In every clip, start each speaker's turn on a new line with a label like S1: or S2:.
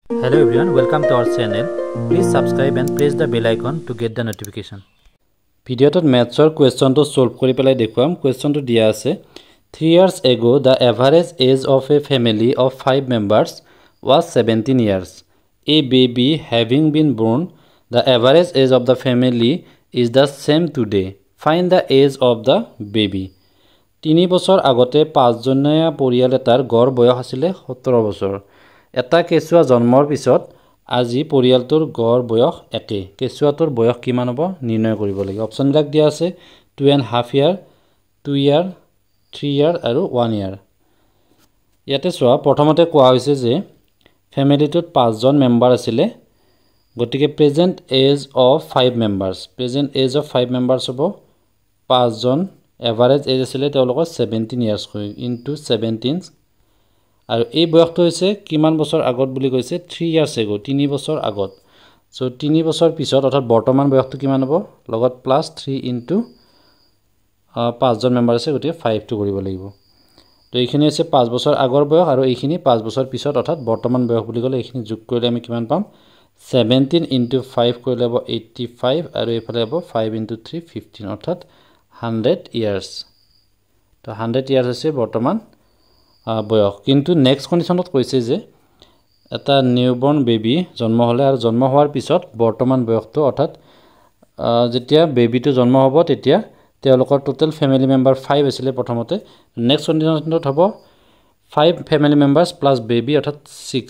S1: Hello everyone, welcome to our channel. Please subscribe and press the bell icon to get the notification. Video to maths or question to solve kori pelai dekhuam. Question to dia ase 3 years ago the average age of a family of 5 members was 17 years. A baby having been born, the average age of the family is the same today. Find the age of the baby. 3 বছৰ আগতে 5 জনীয়া পৰিয়াল এটাৰ গড় বয়স আছিল 17 বছৰ। এটা কেঁচুৱা জন্মৰ পিছত আজি পৰিয়ালটোৰ গড় বয়স একে। কেঁচুৱাটোৰ বয়স কিমান হ'ব নিৰ্ণয় কৰিব লাগিব। অপচনবিলাক দিয়া আছে 2.5 ইয়াৰ, 2 ইয়াৰ, 3 ইয়াৰ আৰু 1 ইয়াৰ। ইয়াতে চোৱা প্ৰথমতে কোৱা হৈছে যে ফ্যামিলিটোত 5 জন মেম্বাৰ আছিল। গতিকে present age of 5 members. Present age of 5 members হ'ব 5 জন। এভাৰেজ এজ আছিল তেওঁলোকৰ 17 ইয়াৰ্স ইনটু 17 আৰু এই বয়সটো হৈছে কিমান বছৰ আগত বুলি কৈছে 3 ইয়াৰ্স এগো 3 বছৰ আগত। সো 3 বছৰ পিছত অৰ্থাৎ বৰ্তমান বয়সটো কিমান হ'ব লগত প্লাস 3 ইনটু 5 জন মেম্বাৰ আছে গতিকে 5 টো কৰিব লাগিব। তো এইখিনি হৈছে 5 বছৰ আগৰ বয়স আৰু এইখিনি 5 বছৰ পিছত অৰ্থাৎ বৰ্তমান বয়স বুলি ক'লে এইখিনি যোগ কৰিলে আমি কিমান পাম 17 ইনটু 5 কৰিলে হ'ব 85 আৰু এইফালে হ'ব 5 ইনটু 3 15 অৰ্থাৎ 100 years. তো 100 years আছে বৰ্তমান বয়স। কিন্তু নেক্সট কন্ডিশনত কৈছে যে এটা নিউবৰ্ন বেবি জন্ম হলে আৰু জন্ম হোৱাৰ পিছত বৰ্তমান বয়সটো অৰ্থাৎ যেতিয়া বেবিটো জন্ম হ'ব তেতিয়া তেওঁলোকৰ টোটাল ফ্যামিলি মেম্বাৰ 5 আছিল প্ৰথমতে। নেক্সট কন্ডিশনত হ'ব 5 ফ্যামিলি মেম্বাৰ্স প্লাস বেবি অৰ্থাৎ 6।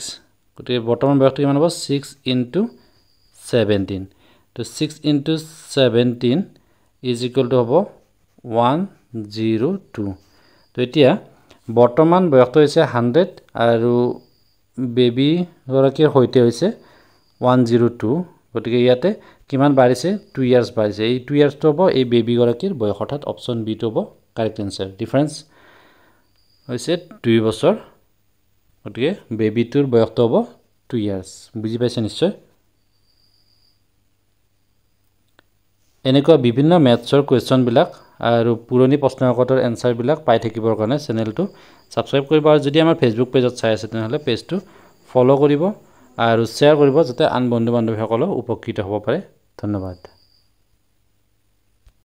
S1: গতিকে বৰ্তমান বয়সটো কিমান হ'ব 6 ইনটু 17। তো 6 ইনটু 17 is equal to হ'ব 102। তো এতিয়া বৰ্তমান বয়সটো হৈছে 100 আৰু বেবি গৰাকীৰ হৈতে হৈছে 102। গতিকে ইয়াতে কিমান বাঢ়িছে 2 ইয়াৰ্স বাঢ়িছে। এই 2 ইয়াৰ্সটো হ'ব এই বেবি গৰাকীৰ বয়স অৰ্থাৎ অপচন বি টো হ'ব কাৰেক্ট আনসাৰ। ডিফাৰেন্স হৈছে 2 বছৰ। গতিকে বেবিটোৰ বয়সটো হ'ব 2 ইয়াৰ্স। বুজি পাইছে নিশ্চয়। এনেকুৱা বিভিন্ন ম্যাথছৰ কোৱেশ্চন বিলাক আৰু পুৰণি প্ৰশ্নকাকতৰ এনসাৰ বিলাক পাই থাকিবৰ কাৰণে চেনেলটো সাবস্ক্ৰাইব কৰিব আৰু যদি আমাৰ ফেসবুক পেজত চাই আছে তেনেহলে পেজটো ফলো কৰিব আৰু শেয়াৰ কৰিব যাতে আন বন্ধু বান্ধৱীসকলে উপকৃত হ'ব পাৰে। ধন্যবাদ।